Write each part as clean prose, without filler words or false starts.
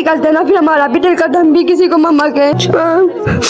कर देना, फिर हमारा भी दिल करता हम भी किसी को मम्मा के।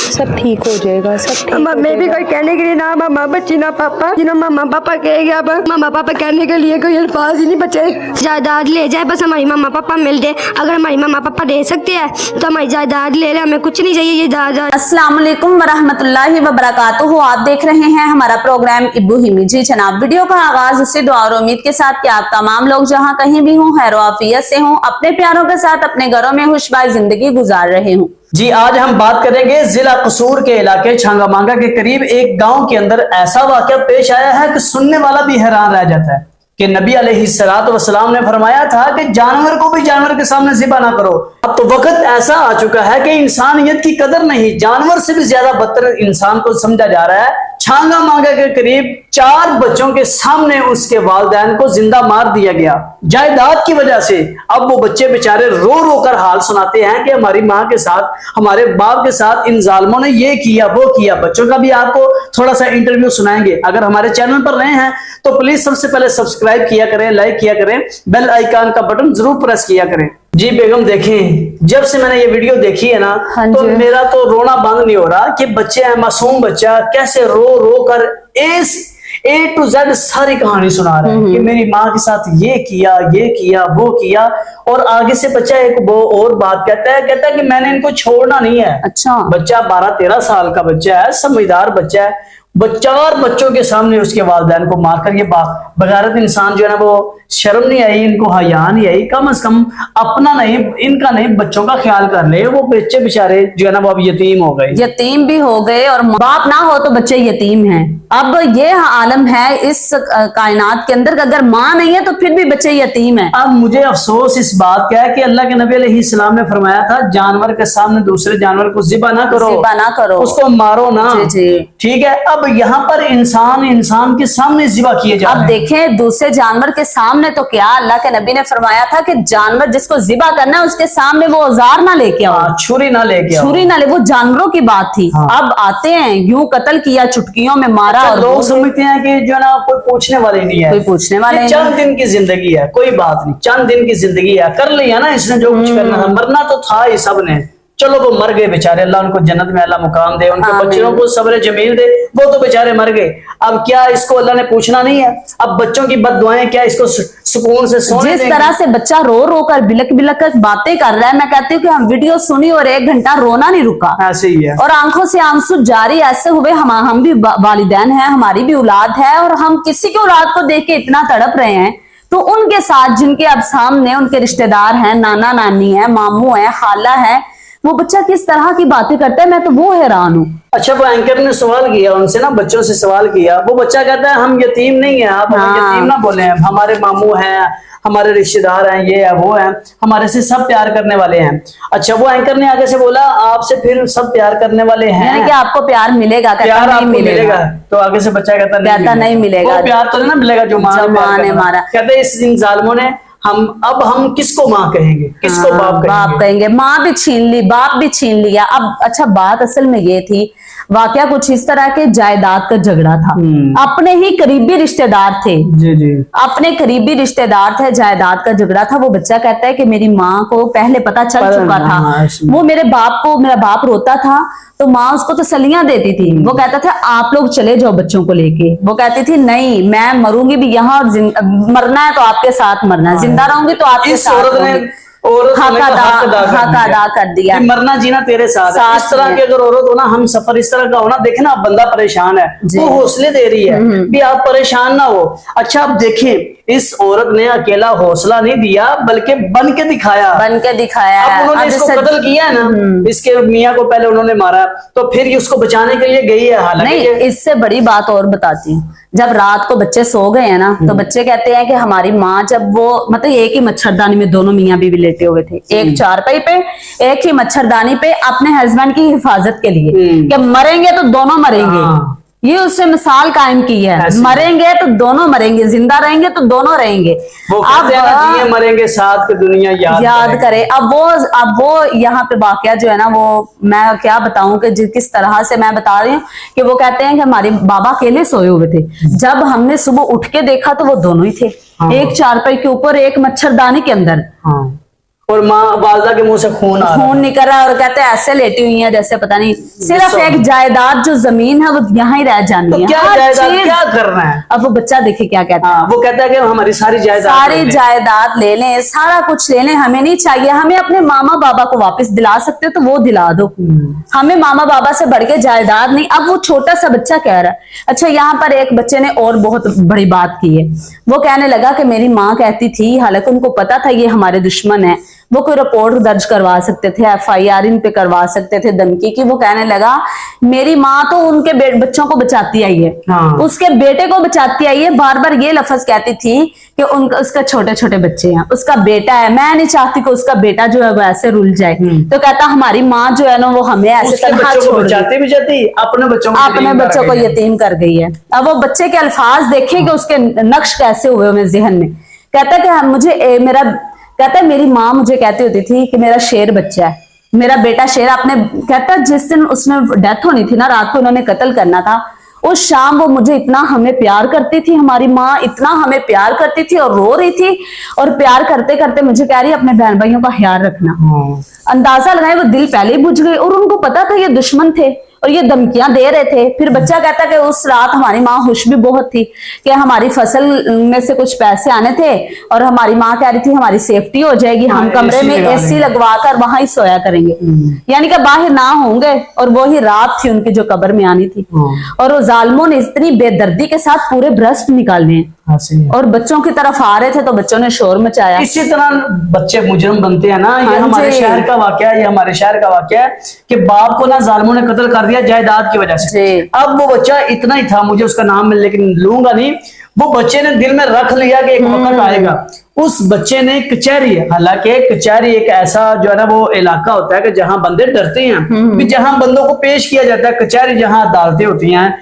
सब ठीक हो जाएगा, सब ठीक हो मैं भी कोई कहने के लिए ना मम्मा बच्ची ना पापा, जिन्हों मम्मा पापा कहेंगे। अब मम्मा पापा कहने के लिए कोई अल्फाज ही नहीं बचे। जायदाद ले जाए बस हमारी मम्मा पापा मिल दे, अगर हमारी मम्मा पापा दे सकते हैं तो हमारी जायदाद ले ले, हमें कुछ नहीं चाहिए ये जायदाद। अस्सलाम वालेकुम वरहमतुल्लाहि वबरकातुहू। आप देख रहे हैं हमारा प्रोग्राम इब्बू हिमी। जी जनाब, वीडियो का आगाज इसी दुआ और उम्मीद के साथ कि आप तमाम लोग जहां कहीं भी हों खैर आफियत से हों, अपने प्यारों के साथ अपने घरों में खुशबाज जिंदगी गुजार रहे हों। जी आज हम बात करेंगे जिला कसूर के इलाके छांगा मांगा के करीब एक गांव के अंदर ऐसा वाकया पेश आया है कि सुनने वाला भी हैरान रह जाता है कि नबी अलैहिस्सलातु वस्सलाम ने फरमाया था कि जानवर को भी जानवर के सामने ज़िबा ना करो। अब तो वक्त ऐसा आ चुका है कि इंसानियत की कदर नहीं, जानवर से भी ज्यादा बदतर इंसान को समझा जा रहा है। छांगा मांगा के करीब 4 बच्चों के सामने उसके वालिदैन को जिंदा मार दिया गया जायदाद की वजह से। अब वो बच्चे बेचारे रो रो कर हाल सुनाते हैं कि हमारी माँ के साथ, हमारे बाप के साथ इन जालिमों ने ये किया वो किया। बच्चों का भी आपको थोड़ा सा इंटरव्यू सुनाएंगे। अगर हमारे चैनल पर नए हैं तो प्लीज सबसे पहले सब्सक्राइब किया करें, लाइक किया करें, बेल आइकन का बटन जरूर प्रेस किया करें। जी बेगम देखें, जब से मैंने ये वीडियो देखी है ना तो मेरा तो रोना बंद नहीं हो रहा कि बच्चे हैं, मासूम बच्चा कैसे रो रो कर A to Z सारी कहानी सुना रहे हैं कि मेरी माँ के साथ ये किया वो किया। और आगे से बच्चा एक वो और बात कहता है कि मैंने इनको छोड़ना नहीं है। अच्छा, बच्चा 12-13 साल का बच्चा है, समझदार बच्चा है। 4 बच्चों के सामने उसके वालिदैन को मारकर ये बगारत इंसान जो है ना, वो शर्म नहीं आई, इनको हया नहीं आई, कम से कम अपना नहीं इनका नहीं बच्चों का ख्याल कर ले। वो बच्चे बेचारे जो है ना वो अब यतीम हो गए, यतीम भी हो गए और बाप ना हो तो बच्चे यतीम हैं। अब ये आलम है इस कायनात के अंदर, अगर माँ नहीं है तो फिर भी बच्चे यतीम है। अब मुझे अफसोस इस बात का है कि अल्लाह के नबी अलैहिस्सलाम ने फरमाया था जानवर के सामने दूसरे जानवर को ज़िबा ना करो, उसको मारो ना। ठीक है, अब यहाँ पर इंसान के सामने ज़िबा किए जा रहे हैं। अब देखें दूसरे जानवर के सामने तो क्या अल्लाह के नबी ने फरमाया था कि जानवर जिसको ज़िबा करना है उसके सामने वो औजार ना लेके आओ, छुरी ना लेके आओ, छुरी ना ले, वो जानवरों की बात थी। अब आते हैं यूं कत्ल किया, चुटकियों में मारा। और लोग समझते हैं कि जो है ना कोई पूछने वाले नहीं है, कोई पूछने वाले नहीं। चंद दिन की जिंदगी है, कोई बात नहीं, चंद दिन की जिंदगी है, कर लिया ना इसने जो कुछ करना था, मरना तो था ही सब ने। चलो वो मर गए बेचारे, अल्लाह उनको जन्नत में अल्लाह मुकाम दे, उनके बच्चों को सब्र जमील दे। वो तो बेचारे मर गए, अब क्या इसको अल्लाह ने पूछना नहीं है? अब बच्चों की बददुआएं क्या इसको सुकून से सोने जिस देंगे? तरह से बच्चा रो रो कर बिलक बिलक कर बातें कर रहा है, मैं कहती हूँ कि हम वीडियो सुनी और 1 घंटा रोना नहीं रुका, ऐसे ही है। और आंखों से आंसू जारी ऐसे हुए। हम भी वालिदैन हैं, हमारी भी औलाद है, और हम किसी की औलाद को देख के इतना तड़प रहे हैं तो उनके साथ जिनके अब सामने उनके रिश्तेदार हैं, नाना नानी है, मामू है, खाला है, वो बच्चा किस तरह की बातें करता है, मैं तो वो हैरान हूँ। अच्छा, वो एंकर ने सवाल किया उनसे ना, बच्चों से सवाल किया, वो बच्चा कहता है हम यतीम नहीं है, आप हमें यतीम ना बोले, हमारे मामू हैं, हमारे रिश्तेदार हैं, ये है वो है, हमारे से सब प्यार करने वाले हैं। अच्छा, वो एंकर ने आगे से बोला आपसे फिर सब प्यार करने वाले हैं, यानी कि आपको प्यार मिलेगा? प्यार नहीं मिलेगा। तो आगे से बच्चा कहता नहीं मिलेगा, प्यार तो नहीं मिलेगा जो माँ ने मारा। कहते इन जालिमों ने हम किसको माँ कहेंगे, किसको बाप कहेंगे? माँ भी छीन ली, बाप भी छीन लिया। अब अच्छा, बात असल में ये थी, वाकया कुछ इस तरह के जायदाद का झगड़ा था, अपने ही करीबी रिश्तेदार थे। जी अपने करीबी रिश्तेदार थे, जायदाद का झगड़ा था। वो बच्चा कहता है कि मेरी माँ को पहले पता चल चुका था, वो मेरा बाप रोता था तो माँ उसको तसल्लियां देती थी। वो कहता था आप लोग चले जाओ बच्चों को लेके, वो कहती थी नहीं मैं मरूंगी भी यहाँ, और मरना है तो आपके साथ मरना है, जिंदा रहूंगी तो आपके साथ। हक अदा कर दिया, मरना जीना तेरे साथ है। इस तरह की अगर औरत हो ना, हम सफर इस तरह का हो ना, देखे ना बंदा परेशान है, वो हौसले दे रही है भी आप परेशान ना हो। अच्छा, अब देखें इस औरत ने अकेला हौसला नहीं दिया बल्कि बन के दिखाया। अब उन्होंने इसको कत्ल किया है ना, इसके मियाँ को पहले उन्होंने मारा तो फिर उसको बचाने के लिए गई है। हालांकि इससे बड़ी बात और बताती हूँ, जब रात को बच्चे सो गए हैं ना तो बच्चे कहते हैं कि हमारी माँ, जब वो मतलब एक ही मच्छरदानी में दोनों मियाँ बीवी लेटे हुए थे, एक चारपाई पे एक ही मच्छरदानी पे, अपने हस्बैंड की हिफाजत के लिए कि मरेंगे तो दोनों मरेंगे। ये उससे मिसाल कायम की है, मरेंगे तो दोनों मरेंगे, जिंदा रहेंगे तो दोनों रहेंगे। अब जिए मरेंगे साथ की दुनिया याद करे। अब वो यहाँ पे वाकया जो है ना, वो मैं क्या बताऊं कि किस तरह से मैं बता रही हूँ कि वो कहते हैं कि हमारे बाबा अकेले सोए हुए थे, जब हमने सुबह उठ के देखा तो वो दोनों ही थे, एक चारपाई के ऊपर एक मच्छरदानी के अंदर। और माँ वालदा के मुंह से खून आ रहा है। खून निकल रहा है और कहते हैं ऐसे लेटी हुई है जैसे पता नहीं, सिर्फ एक जायदाद जो जमीन है वो यहाँ ही रह जानी तो है। क्या हर जायदाद चीज- क्या करना है? अब वो बच्चा देखे क्या कहता है, हाँ, वो कहता है कि हमारी सारी जायदाद ले सारी लें। जायदाद ले लें, सारा कुछ ले लें, हमें नहीं चाहिए, हमें अपने मामा बाबा को वापस दिला सकते हो तो वो दिला दो, हमें मामा बाबा से बढ़ के जायदाद नहीं। अब वो छोटा सा बच्चा कह रहा है। अच्छा, यहाँ पर एक बच्चे ने और बहुत बड़ी बात की है। वो कहने लगा कि मेरी माँ कहती थी, हालांकि उनको पता था ये हमारे दुश्मन है, वो कोई रिपोर्ट दर्ज करवा सकते थे, FIR इन पे करवा सकते थे धमकी की। वो कहने लगा मेरी माँ तो उनके बच्चों को बचाती आई है, हाँ। उसके बेटे को बचाती आई है, बार बार ये लफ्ज कहती थी कि उनका उसका छोटे छोटे बच्चे हैं, उसका बेटा है, मैं नहीं चाहती कि उसका बेटा जो है वो ऐसे रुल जाए। तो कहता हमारी माँ जो है ना वो हमें ऐसे उसके तनहा बच्चों को छोड़ गई, बचाती भी जाती, अपने बच्चों को अपने यतीम कर बच्चों को गई है। यतीम कर गई है। अब वो बच्चे के अल्फाज देखे कि उसके नक्श कैसे हुए मेरे जहन में। कहता कि कहता है मेरी माँ मुझे कहती होती थी कि मेरा शेर बच्चा है, मेरा बेटा शेर। आपने कहता जिस दिन उसमें डेथ होनी थी ना, रात को उन्होंने कत्ल करना था, उस शाम वो मुझे इतना हमें प्यार करती थी, हमारी माँ इतना हमें प्यार करती थी और रो रही थी, और प्यार करते करते मुझे कह रही अपने बहन भाइयों का ख्याल रखना। अंदाजा लगाए वो दिल पहले ही बुझ गई, और उनको पता था ये दुश्मन थे और ये धमकियां दे रहे थे। फिर बच्चा कहता कि उस रात हमारी माँ खुश भी बहुत थी कि हमारी फसल में से कुछ पैसे आने थे और हमारी माँ कह रही थी हमारी सेफ्टी हो जाएगी, हम हाँ, कमरे में लगा AC लेंगे। लगवा कर वहां ही सोया करेंगे, यानी कि बाहर ना होंगे। और वो ही रात थी उनकी जो कब्र में आनी थी। और वो जालिमों ने इतनी बेदर्दी के साथ पूरे ब्रस्ट निकालने हैं और बच्चों की तरफ आ रहे थे तो बच्चों ने शोर मचाया। इसी तरह बच्चे मुजरम बनते हैं ना। ये हाँ हमारे जी। शहर का वाकया है, ये हमारे शहर का वाकया है कि बाप को ना जालिमों ने कत्ल कर दिया जायदाद की वजह से। जी। अब वो बच्चा इतना ही था, मुझे उसका नाम मैं लेकिन लूंगा नहीं, वो बच्चे ने दिल में रख लिया कि एक वक्त आएगा। उस बच्चे ने कचहरी, हालांकि कचहरी एक ऐसा जो है ना वो इलाका होता है कि जहां बंदे डरते हैं, कि जहां बंदों को पेश किया जाता है। कचहरी जहां अदालतें होती हैं,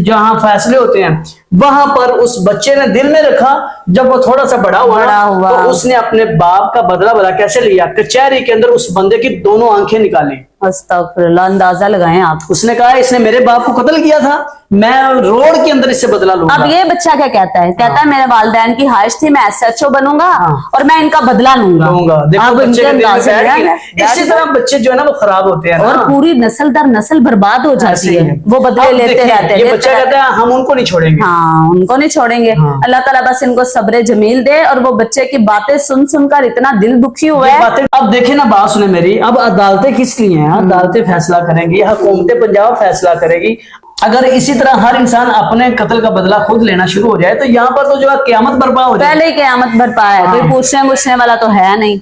जहां फैसले होते हैं, वहां पर उस बच्चे ने दिल में रखा। जब वो थोड़ा सा बड़ा हुआ तो उसने अपने बाप का बदला भला कैसे लिया, कचहरी के अंदर उस बंदे की दोनों आंखें निकाली। अस्तगफिरुल्लाह, अंदाजा लगाएं आप। उसने कहा इसने मेरे बाप को कत्ल किया था, मैं रोड के अंदर इससे बदला लूंगा। अब ये बच्चा क्या कहता है? कहता है मेरे वालिदैन की ख्वाहिश थी मैं SHO बनूंगा और मैं इनका बदला लूंगा। देखो अब बच्चे इनके के दिल में अंदाजे बैठ लगाएं। गया। इसी तरह बच्चे जो है ना वो खराब होते हैं और ना। पूरी नस्ल दर नस्ल बर्बाद हो जाती ऐसे ही है, वो बदले अब लेते देखिए, रहते ये लेते बच्चा रहते। कहता है हम उनको नहीं छोड़ेंगे। हाँ, उनको नहीं छोड़ेंगे। अल्लाह ताला बस इनको सब्र जमील दे। और वो बच्चे की बातें सुन सुनकर इतना दिल दुखी हुआ ये है। बातें अब देखे ना, बात सुने मेरी। अब अदालतें किस लिए हैं? अदालतें फैसला करेंगी, हुकूमत पंजाब फैसला करेगी। अगर इसी तरह हर इंसान अपने कत्ल का बदला खुद लेना शुरू हो जाए तो यहाँ पर तो जो है क़यामत बर्पा हो जाए। पहले ही क़यामत बरपा है, कोई पूछने वाला तो है नहीं।